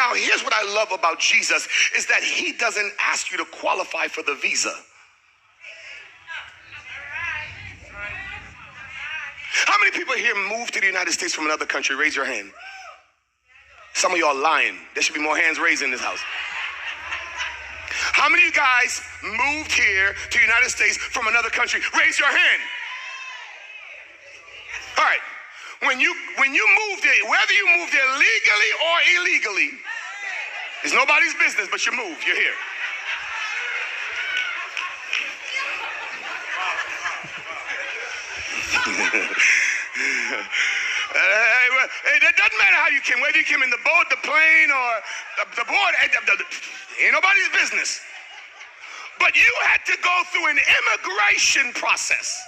Now, here's what I love about Jesus is that he doesn't ask you to qualify for the visa. How many people here moved to the United States from another country? Raise your hand. Some of y'all lying. There should be more hands raised in this house. How many of you guys moved here to the United States from another country? Raise your hand. All right. When you moved there, whether you moved there legally or illegally, it's nobody's business, but you moved. You're here. It doesn't matter how you came, whether you came in the boat, the plane, or the board. Ain't nobody's business. But you had to go through an immigration process.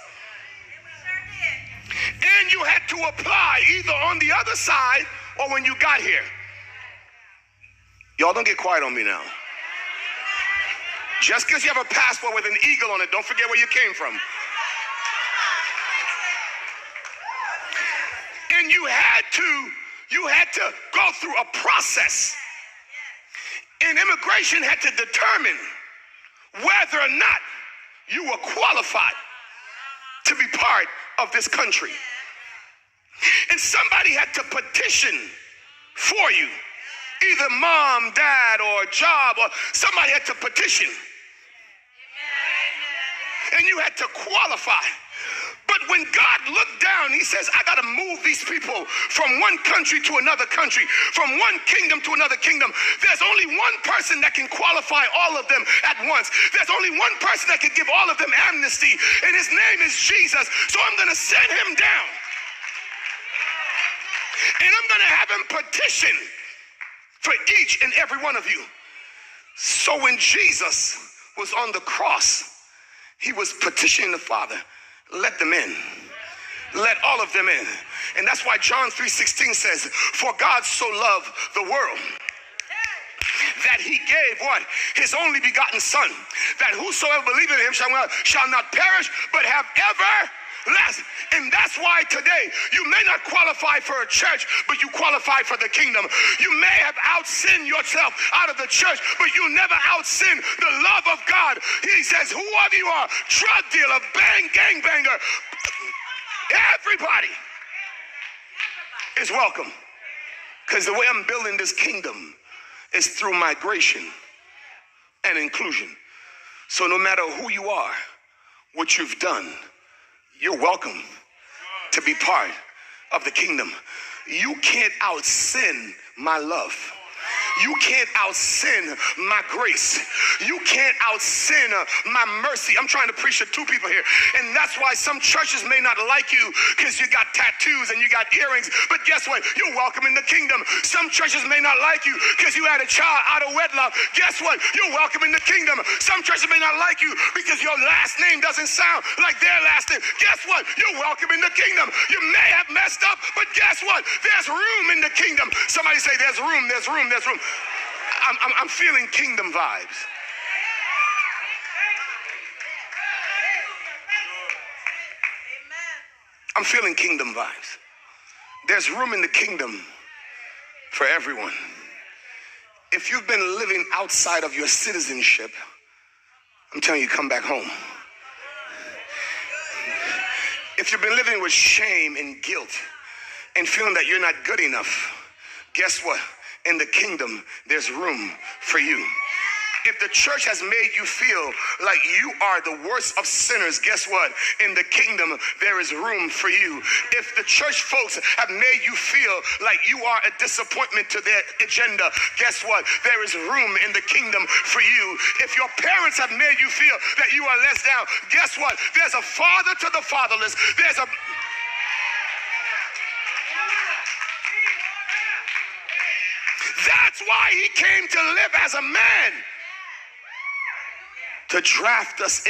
And you had to apply either on the other side or when you got here. Y'all don't get quiet on me now. Just because you have a passport with an eagle on it, don't forget where you came from. And you had to go through a process. And immigration had to determine whether or not you were qualified to be part of this country. And somebody had to petition for you. Either mom, dad, or job, or somebody had to petition. And you had to qualify. But when God looked down, he says, I got to move these people from one country to another country, from one kingdom to another kingdom. There's only one person that can qualify all of them at once. There's only one person that can give all of them amnesty, and his name is Jesus. So I'm going to send him down. And I'm going to have him petition for each and every one of you. So when Jesus was on the cross, he was petitioning the Father, let them in. Let all of them in. And that's why John 3:16 says, for God so loved the world that he gave what? His only begotten son, that whosoever believeth in him shall not perish, but have everlasting. And that's why today you may not qualify for a church, but you qualify for the kingdom. You may have outsinned yourself out of the church, but you never outsin the love of God. He says, whoever you are, drug dealer, gangbanger, everybody is welcome. Because the way I'm building this kingdom is through migration and inclusion. So no matter who you are, what you've done, you're welcome to be part of the kingdom. You can't outsin my love. You can't outsin my grace. You can't outsin my mercy. I'm trying to preach to two people here. And that's why some churches may not like you because you got tattoos and you got earrings. But guess what? You're welcome in the kingdom. Some churches may not like you because you had a child out of wedlock. Guess what? You're welcome in the kingdom. Some churches may not like you because your last name doesn't sound like their last name. Guess what? You're welcome in the kingdom. You may have messed up, but guess what? There's room in the kingdom. Somebody say there's room, there's room, there's room. I'm feeling kingdom vibes. I'm feeling kingdom vibes. There's room in the kingdom for everyone. If you've been living outside of your citizenship, I'm telling you, come back home. If you've been living with shame and guilt and feeling that you're not good enough, guess what? In the kingdom, there's room for you. If the church has made you feel like you are the worst of sinners, guess what? In the kingdom, there is room for you. If the church folks have made you feel like you are a disappointment to their agenda, guess what? There is room in the kingdom for you. If your parents have made you feel that you are less down, guess what? There's a father to the fatherless. There's a... That's why he came to live as a man, to draft us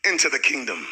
into the kingdom.